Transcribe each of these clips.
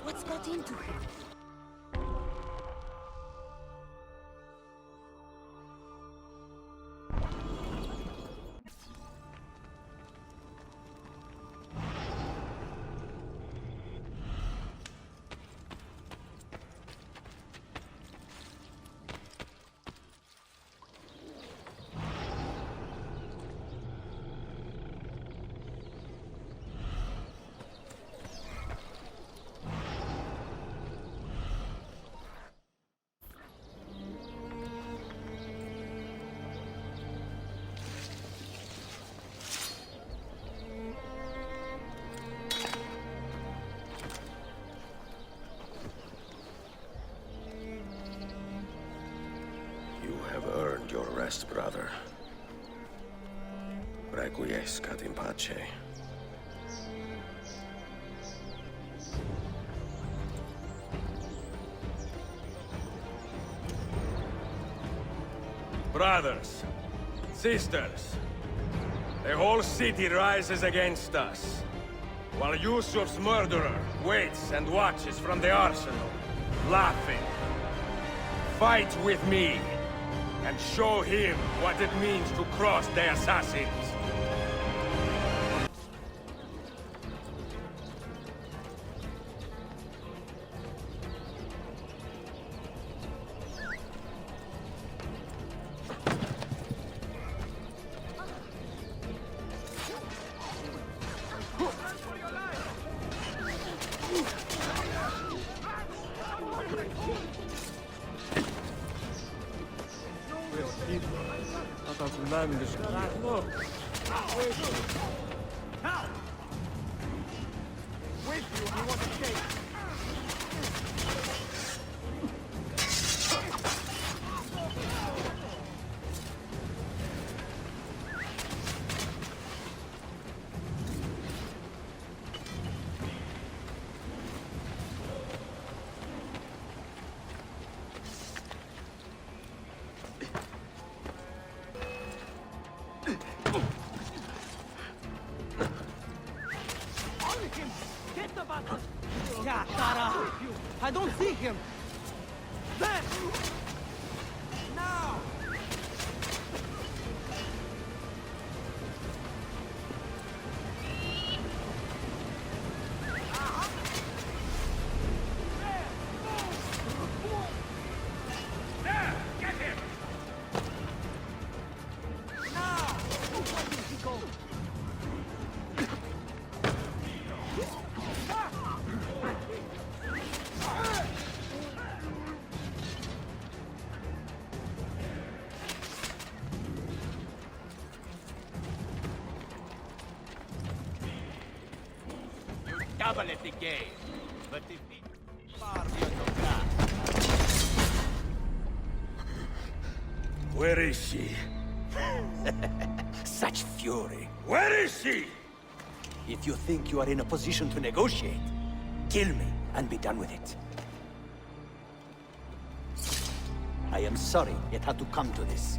What's got into him? Your rest, brother. Requiescat in pace. Brothers, sisters, the whole city rises against us, while Yusuf's murderer waits and watches from the arsenal, laughing. Fight with me, and show him what it means to cross the assassins. I don't see him! There! Now! There! Get him! Now! Where did he go? Double at the game, but if we far Where is she? such fury. Where is she? If you think you are in a position to negotiate, kill me and be done with it. I am sorry it had to come to this.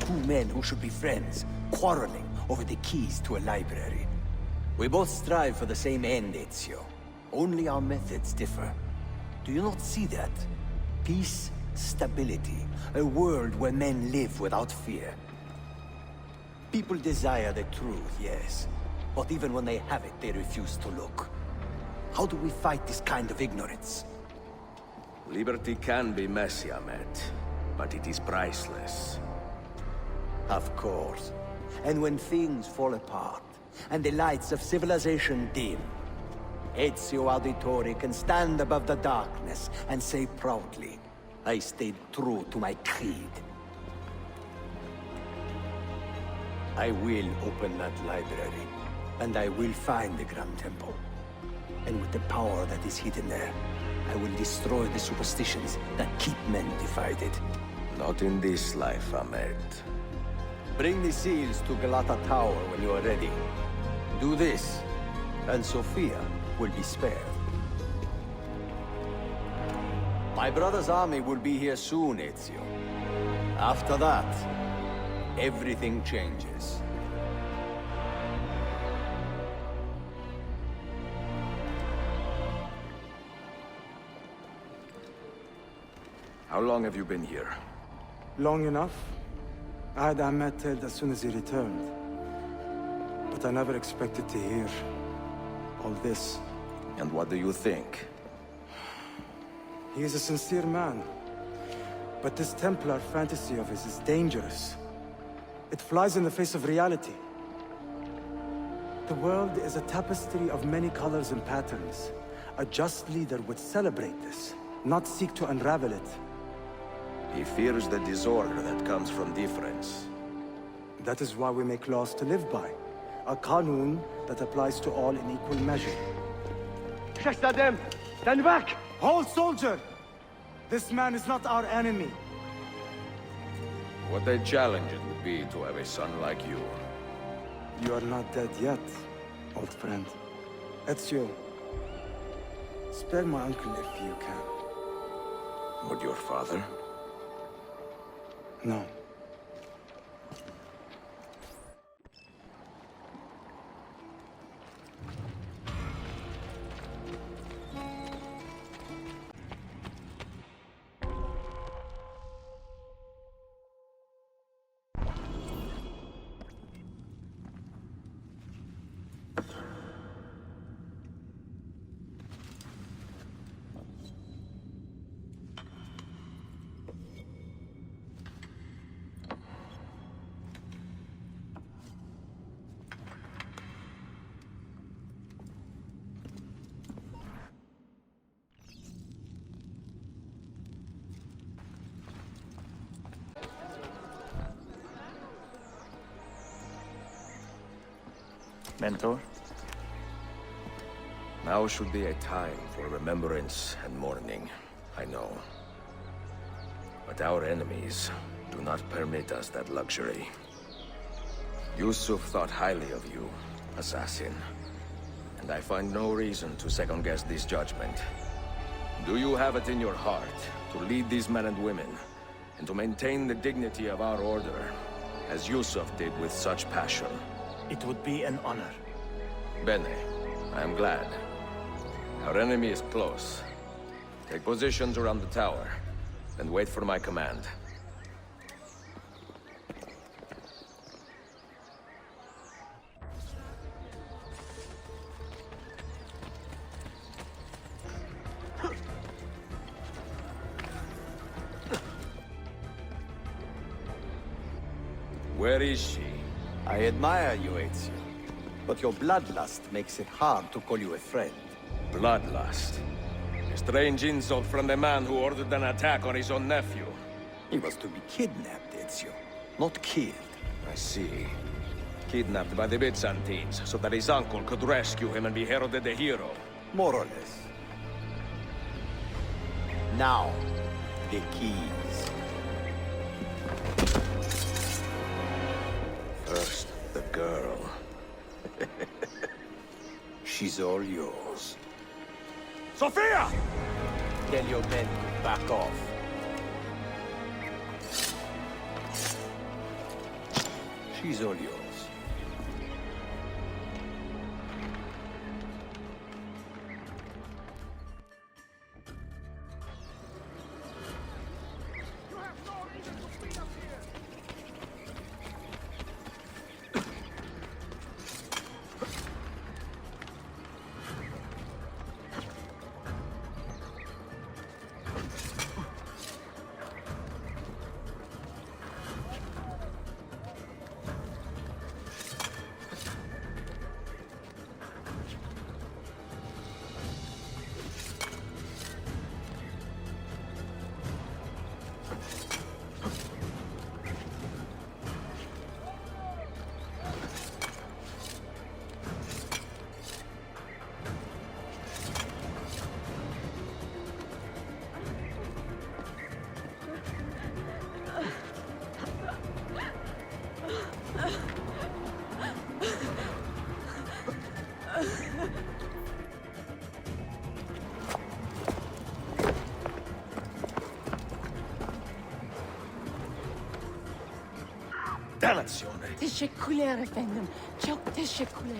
Two men who should be friends, quarreling over the keys to a library. We both strive for the same end, Ezio. Only our methods differ. Do you not see that? Peace, stability, a world where men live without fear. People desire the truth, yes. But even when they have it, they refuse to look. How do we fight this kind of ignorance? Liberty can be messy, Ahmed, but it is priceless. Of course. And when things fall apart, and the lights of civilization dim, Ezio Auditore can stand above the darkness and say proudly, I stayed true to my creed. I will open that library, and I will find the Grand Temple. And with the power that is hidden there, I will destroy the superstitions that keep men divided. Not in this life, Ahmed. Bring the seals to Galata Tower when you are ready. Do this, and Sophia will be spared. My brother's army will be here soon, Ezio. After that, everything changes. How long have you been here? Long enough. I had Ahmed killed as soon as he returned. But I never expected to hear all this. And what do you think? He is a sincere man. But this Templar fantasy of his is dangerous. It flies in the face of reality. The world is a tapestry of many colors and patterns. A just leader would celebrate this, not seek to unravel it. He fears the disorder that comes from difference. That is why we make laws to live by. A qanun that applies to all in equal measure. Shahzadem, stand back! Hold, soldier! This man is not our enemy. What a challenge it would be to have a son like you. You are not dead yet, old friend. Ezio, spare my uncle if you can. Would your father? No. Mentor? Now should be a time for remembrance and mourning, I know. But our enemies do not permit us that luxury. Yusuf thought highly of you, assassin. And I find no reason to second-guess this judgment. Do you have it in your heart to lead these men and women, and to maintain the dignity of our order, as Yusuf did with such passion? It would be an honor. Bene, I am glad. Our enemy is close. Take positions around the tower, and wait for my command. Where is she? I admire you, Ezio. But your bloodlust makes it hard to call you a friend. Bloodlust. A strange insult from the man who ordered an attack on his own nephew. He was to be kidnapped, Ezio, not killed. I see. Kidnapped by the Byzantines, so that his uncle could rescue him and be heralded a hero. More or less. Now, the keys. First, the girl. She's all yours. Sophia! Tell your men to back off. She's all yours. Dannazione! Teşekkürler efendim. Çok teşekkürler.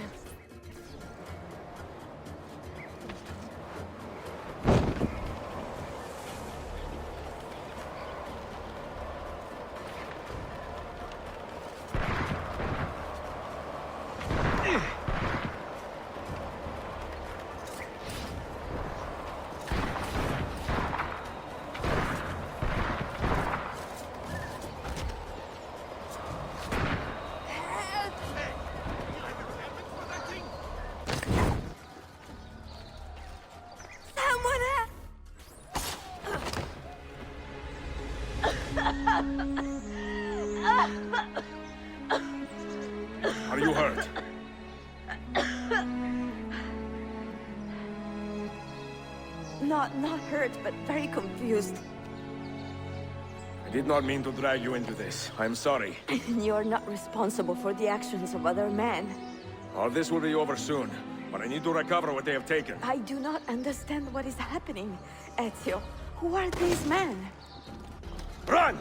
Not hurt, but very confused. I did not mean to drag you into this. I'm sorry. You're not responsible for the actions of other men. All this will be over soon, but I need to recover what they have taken. I do not understand what is happening, Ezio. Who are these men? Run!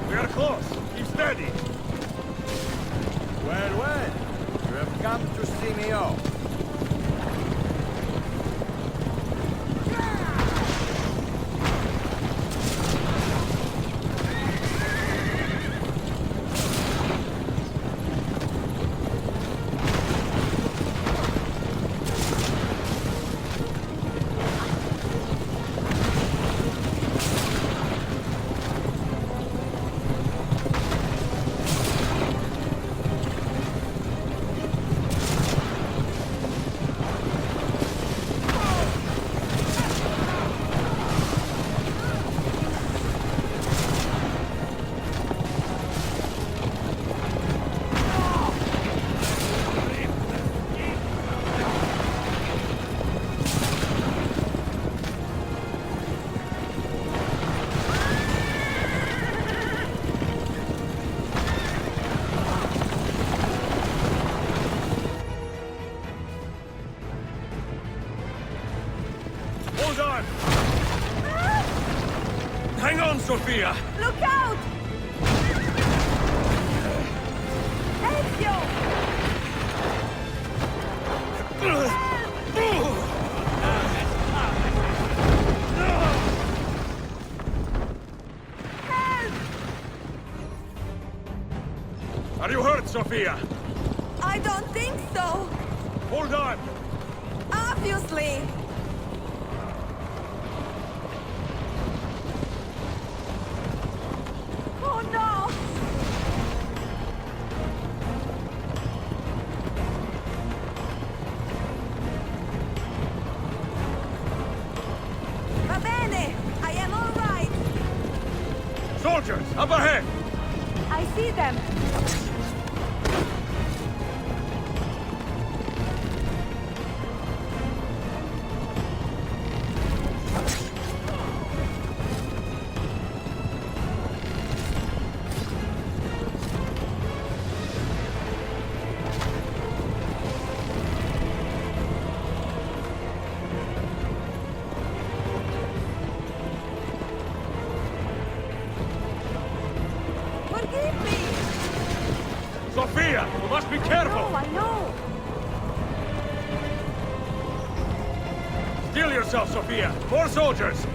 We are close. Keep steady. Well, well. You have come to see me off. Hold on! Hang on, Sophia! Look out! Ezio! Are you hurt, Sophia? I don't think so. Hold on! Obviously. Oh no! Va bene! I am all right! Soldiers, up ahead! I see them! Forgive me! Sophia, you must be careful! No, I know! Steel yourself, Sophia! More soldiers!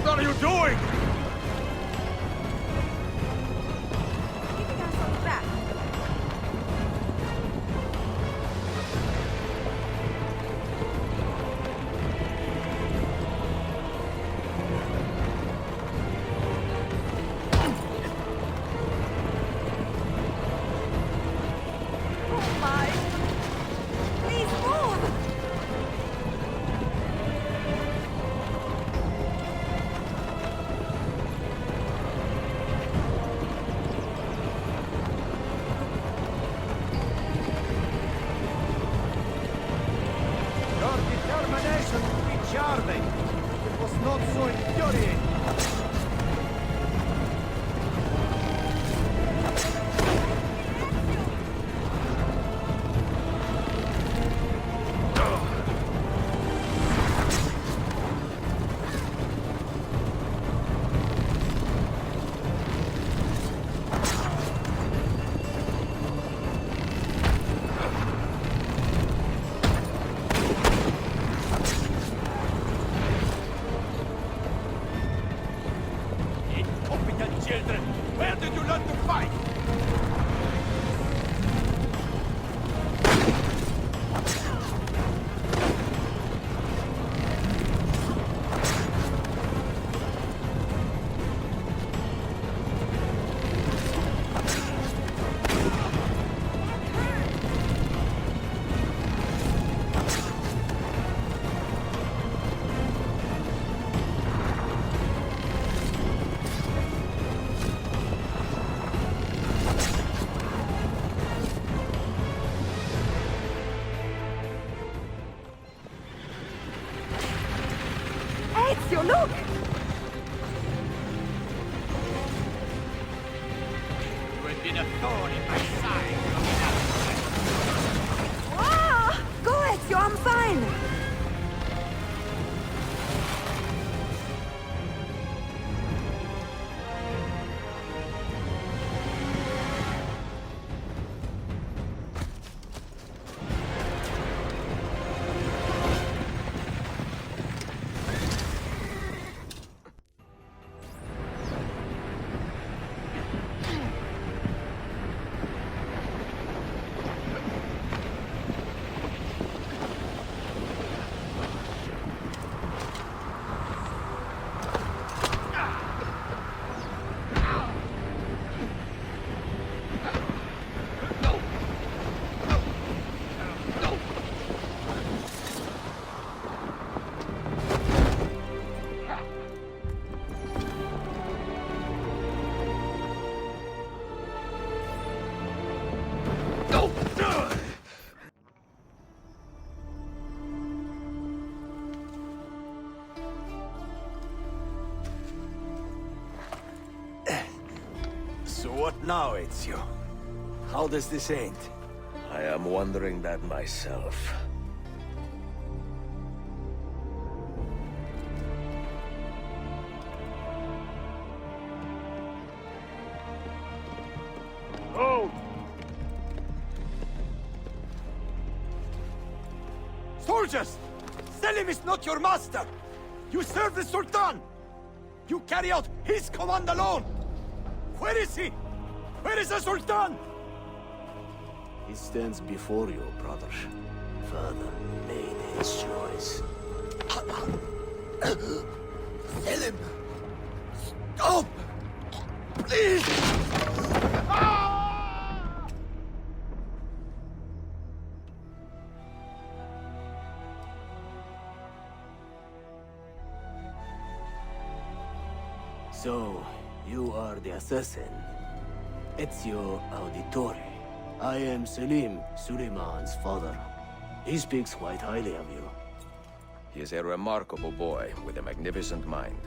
What are you doing? Keeping us on track. Oh my! Please move! situation would be charming. It was not so infuriating. Incompetent children! Where did you learn to fight? Ezio, look! You have been a thorn in my side. Ah! Go, Ezio, I'm fine! So what now, Ezio? How does this end? I am wondering that myself. Oh! Soldiers! Selim is not your master! You serve the Sultan! You carry out his command alone! Where is he? Where is the Sultan? He stands before you, brother. Father made his choice. Selim! Stop! Please! So, you are the assassin. Ezio Auditore. I am Selim, Suleiman's father. He speaks quite highly of you. He is a remarkable boy with a magnificent mind.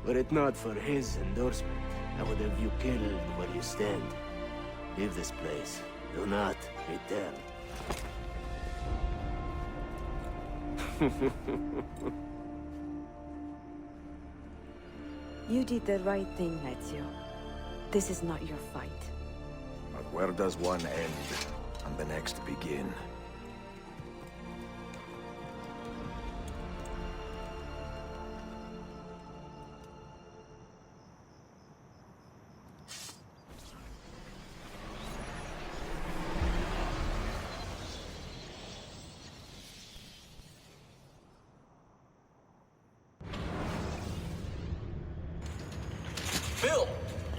Were it not for his endorsement, I would have you killed where you stand. Leave this place. Do not return. You did the right thing, Ezio. This is not your fight. But where does one end and the next begin? Bill,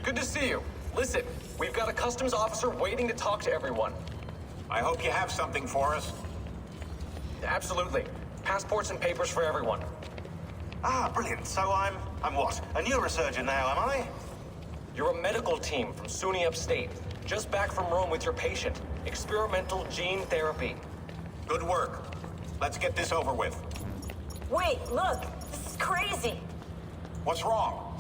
good to see you. Listen, we've got a customs officer waiting to talk to everyone. I hope you have something for us. Absolutely. Passports and papers for everyone. Ah, brilliant. So I'm what? A neurosurgeon now, am I? You're a medical team from SUNY Upstate. Just back from Rome with your patient. Experimental gene therapy. Good work. Let's get this over with. Wait, look! This is crazy! What's wrong?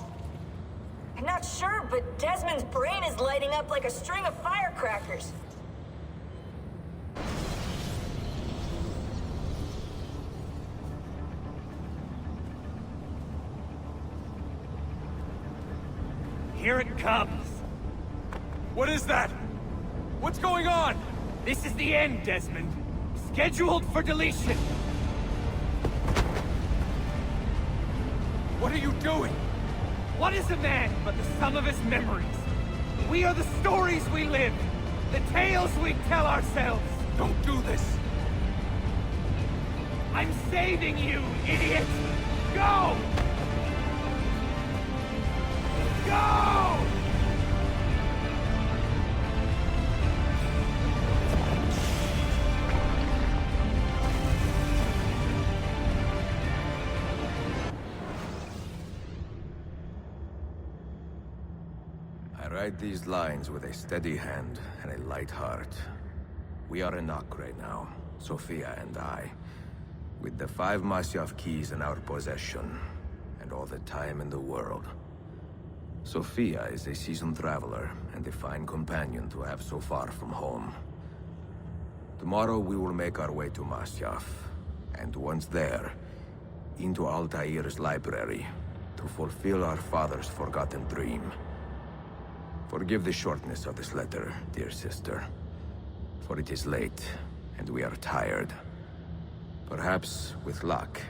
I'm not sure, but Desmond's brain is lighting up like a string of firecrackers. Here it comes! What is that? What's going on? This is the end, Desmond. Scheduled for deletion. What are you doing? What is a man but the sum of his memories? We are the stories we live, the tales we tell ourselves. Don't do this! I'm saving you, idiot! Go! Go! I write these lines with a steady hand and a light heart. We are in Nock right now, Sophia and I, with the 5 Masyaf keys in our possession, and all the time in the world. Sophia is a seasoned traveler, and a fine companion to have so far from home. Tomorrow we will make our way to Masyaf, and once there, into Altair's library, to fulfill our father's forgotten dream. Forgive the shortness of this letter, dear sister, for it is late, and we are tired. Perhaps, with luck,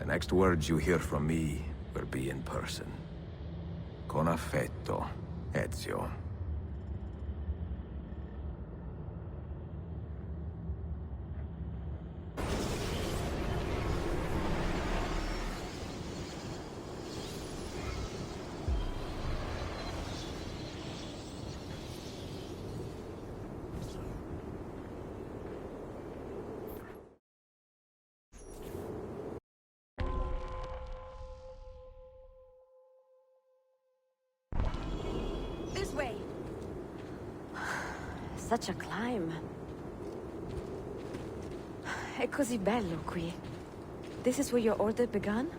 the next words you hear from me will be in person. Con affetto, Ezio. This way. Such a climb. È così bello qui. This is where your order began?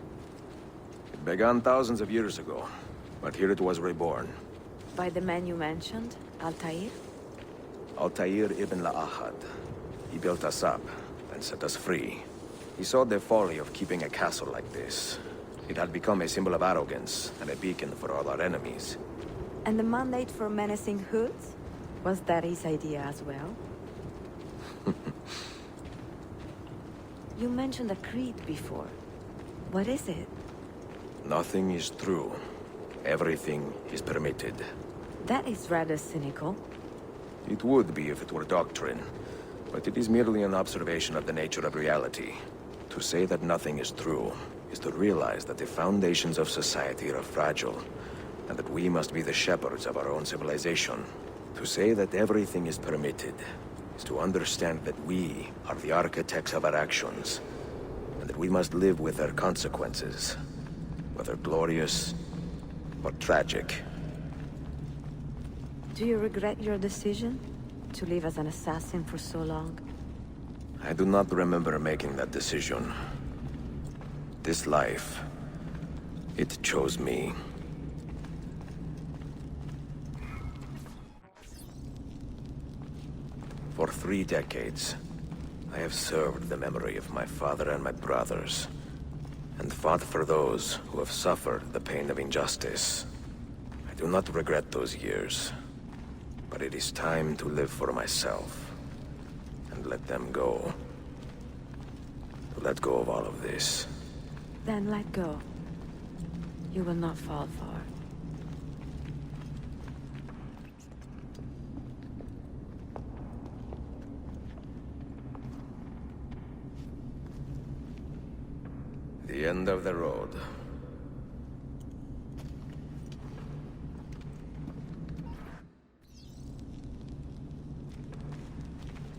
It began thousands of years ago, but here it was reborn. By the man you mentioned, Altair? Altair ibn La'ahad. He built us up, and set us free. He saw the folly of keeping a castle like this. It had become a symbol of arrogance, and a beacon for all our enemies. And the mandate for menacing hoods? Was that his idea as well? You mentioned a creed before. What is it? Nothing is true. Everything is permitted. That is rather cynical. It would be if it were doctrine, but it is merely an observation of the nature of reality. To say that nothing is true is to realize that the foundations of society are fragile, and that we must be the shepherds of our own civilization. To say that everything is permitted is to understand that we are the architects of our actions, and that we must live with their consequences, whether glorious or tragic. Do you regret your decision to live as an assassin for so long? I do not remember making that decision. This life, it chose me. For 3 decades, I have served the memory of my father and my brothers, and fought for those who have suffered the pain of injustice. I do not regret those years, but it is time to live for myself, and let them go. To let go of all of this. Then let go. You will not fall far. The end of the road.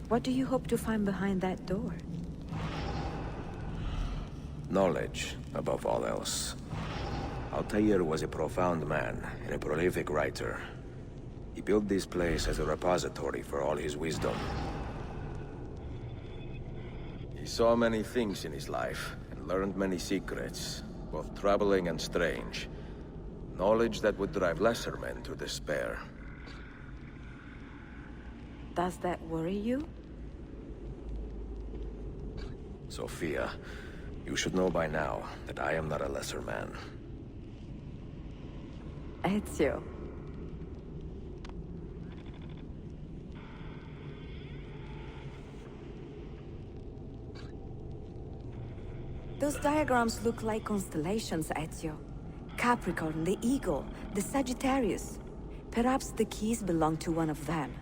What do you hope to find behind that door? Knowledge, above all else. Altair was a profound man and a prolific writer. He built this place as a repository for all his wisdom. He saw many things in his life, and learned many secrets, both troubling and strange. Knowledge that would drive lesser men to despair. Does that worry you? Sophia, you should know by now that I am not a lesser man. Ezio. Those diagrams look like constellations, Ezio. Capricorn, the Eagle, the Sagittarius. Perhaps the keys belong to one of them.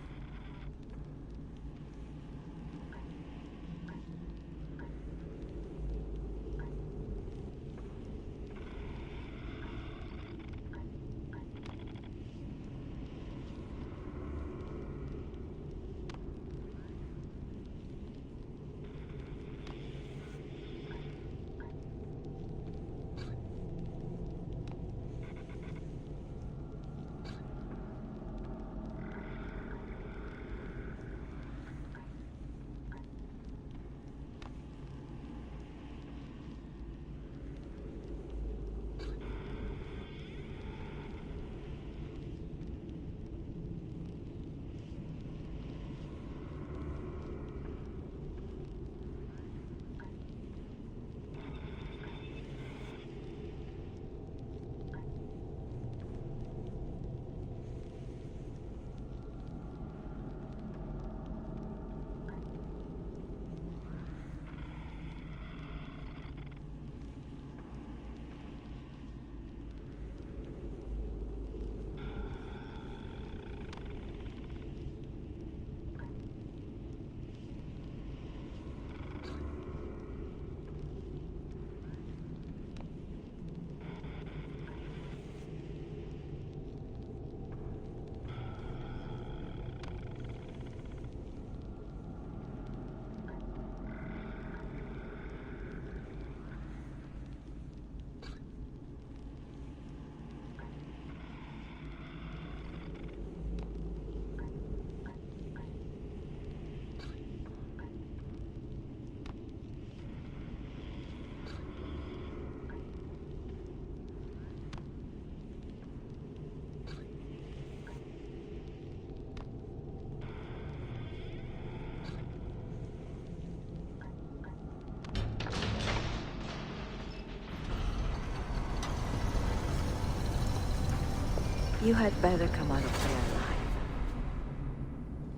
You had better come out of there alive.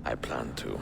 I plan to.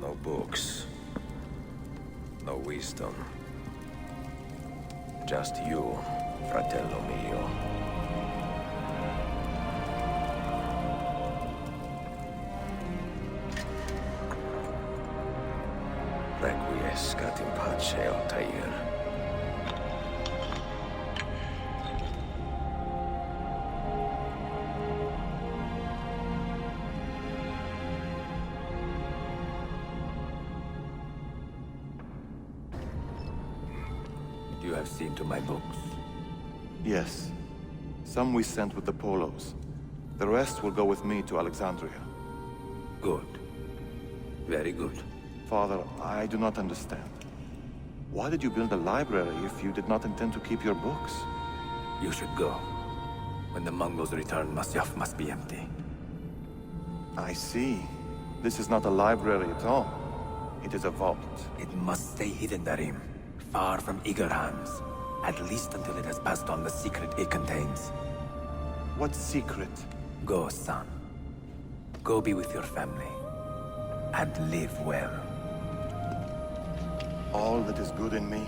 No books. No wisdom. Just you, fratello mio. Requiescat in pace, Altair. You have seen to my books? Yes. Some we sent with the Polos. The rest will go with me to Alexandria. Good. Very good. Father, I do not understand. Why did you build a library if you did not intend to keep your books? You should go. When the Mongols return, Masyaf must be empty. I see. This is not a library at all. It is a vault. It must stay hidden, Darim. Far from eager hands. At least until it has passed on the secret it contains. What secret? Go, son. Go be with your family. And live well. All that is good in me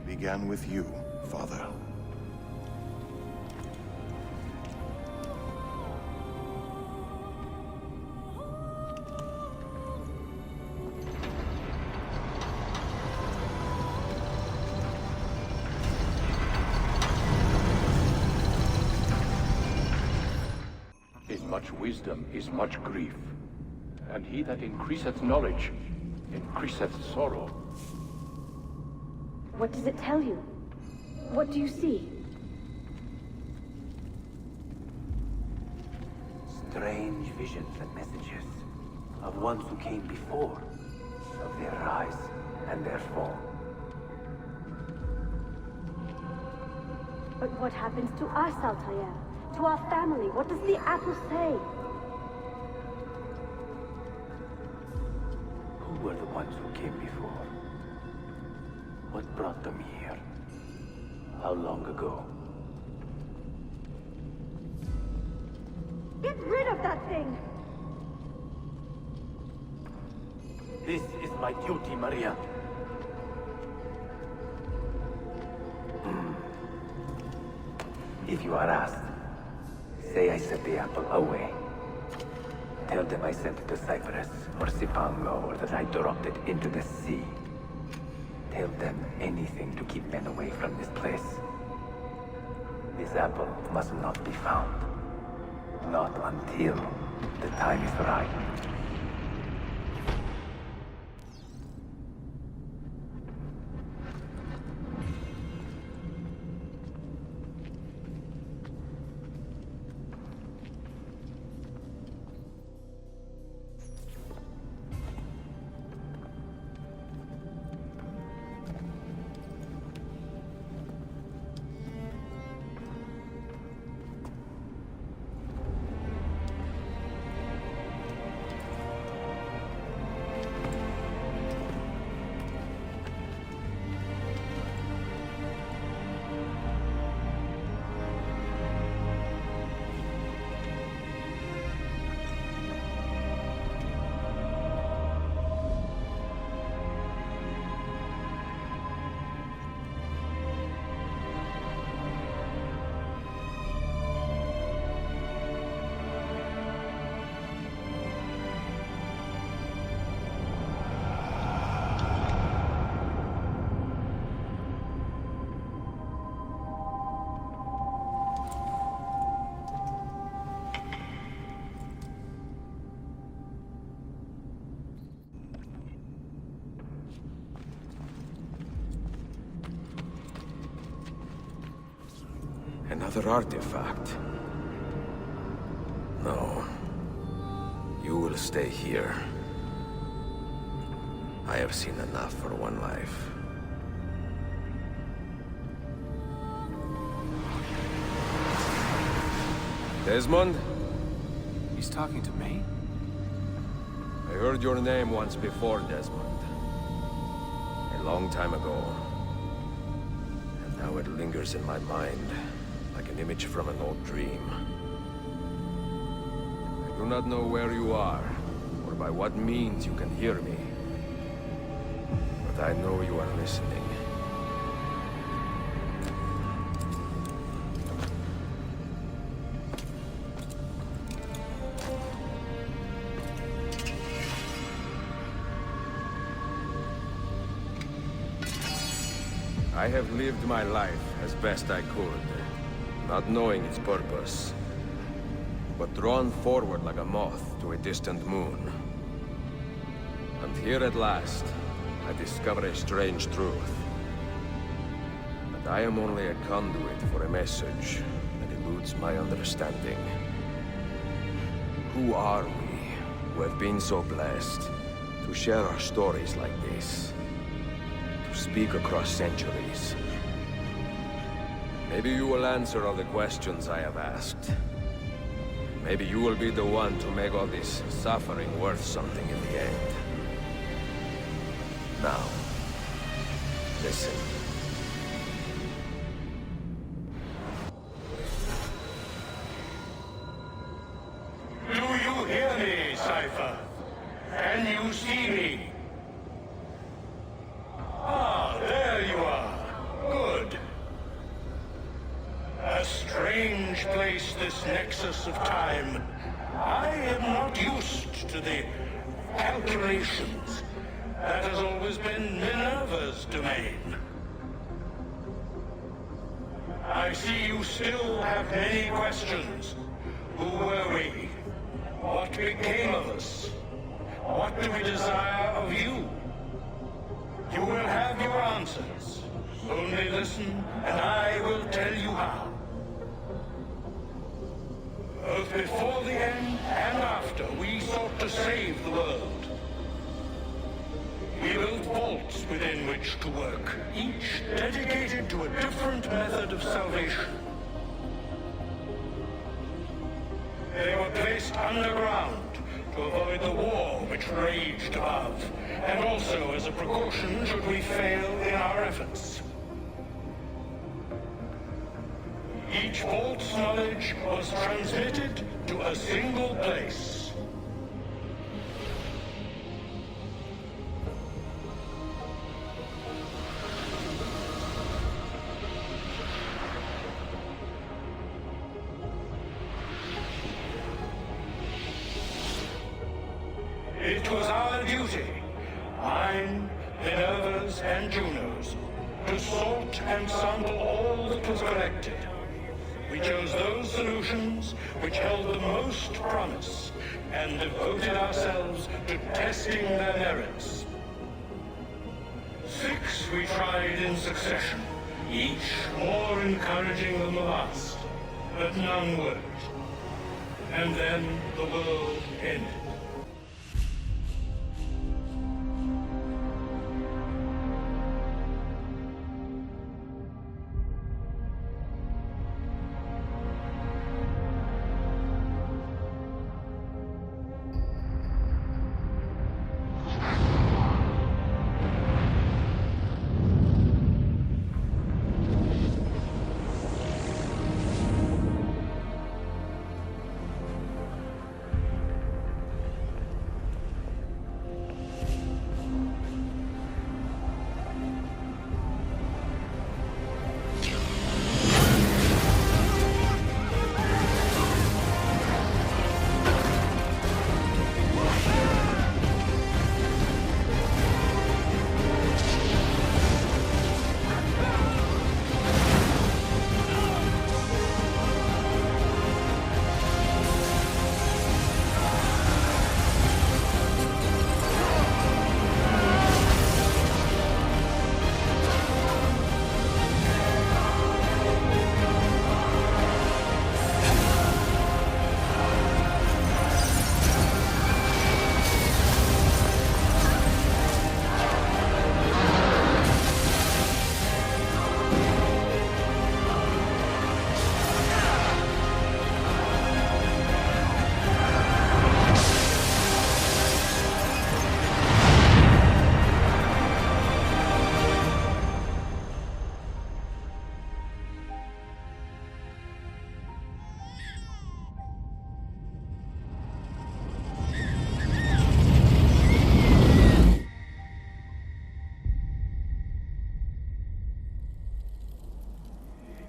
began with you, Father. much wisdom is much grief. And he that increaseth knowledge, increaseth sorrow. What does it tell you? What do you see? Strange visions and messages of ones who came before, of their rise and their fall. But what happens to us, Altair? To our family? What does the apple say? Who were the ones who came before? What brought them here? How long ago? Get rid of that thing! This is my duty, Maria. If you are asked, say I set the apple away. Tell them I sent it to Cyprus, or Cipango, or that I dropped it into the sea. Tell them anything to keep men away from this place. This apple must not be found. Not until the time is right. Another artifact. No. You will stay here. I have seen enough for one life. Desmond? He's talking to me? I heard your name once before, Desmond. A long time ago. And now it lingers in my mind, like an image from an old dream. I do not know where you are, or by what means you can hear me. But I know you are listening. I have lived my life as best I could, not knowing its purpose, but drawn forward like a moth to a distant moon. And here at last, I discover a strange truth. That I am only a conduit for a message that eludes my understanding. Who are we, who have been so blessed to share our stories like this? Speak across centuries. Maybe you will answer all the questions I have asked. Maybe you will be the one to make all this suffering worth something in the end. Now, listen. Do you hear me, Cypher? Can you see me? Ah, there you are. Good. A strange place, this nexus of time. I am not used to the calculations. That has always been Minerva's domain. I see you still have many questions. Who were we? What became of us? What do we desire of you? You will have your answers. Only listen, and I will tell you how. Both before the end and after, we sought to save the world. We built vaults within which to work, each dedicated to a different method of salvation. They were placed underground to avoid the war which raged above, and also as a precaution should we fail in our efforts. Each vault's knowledge was transmitted to a single place. It was our duty, mine, Minerva's, and Juno's, to sort and sample all that was collected. We chose those solutions which held the most promise, and devoted ourselves to testing their merits. 6 we tried in succession, each more encouraging than the last, but none worked. And then the world ended.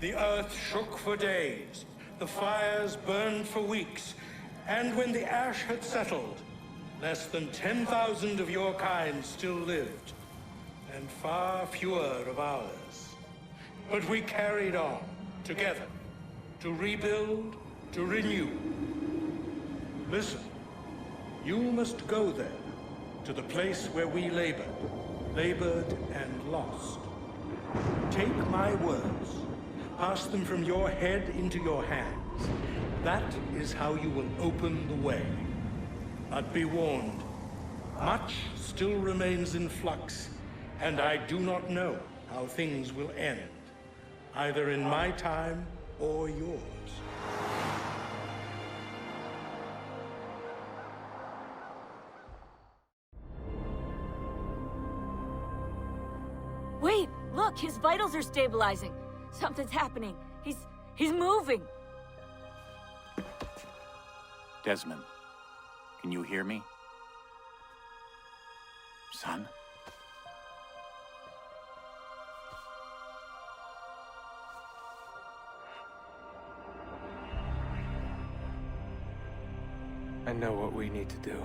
The earth shook for days, the fires burned for weeks, and when the ash had settled, less than 10,000 of your kind still lived, and far fewer of ours. But we carried on, together, to rebuild, to renew. Listen, you must go there, to the place where we labored and lost. Take my words. Pass them from your head into your hands. That is how you will open the way. But be warned, much still remains in flux, and I do not know how things will end, either in my time or yours. Wait, look, his vitals are stabilizing. Something's happening. He's moving. Desmond, can you hear me? Son? I know what we need to do.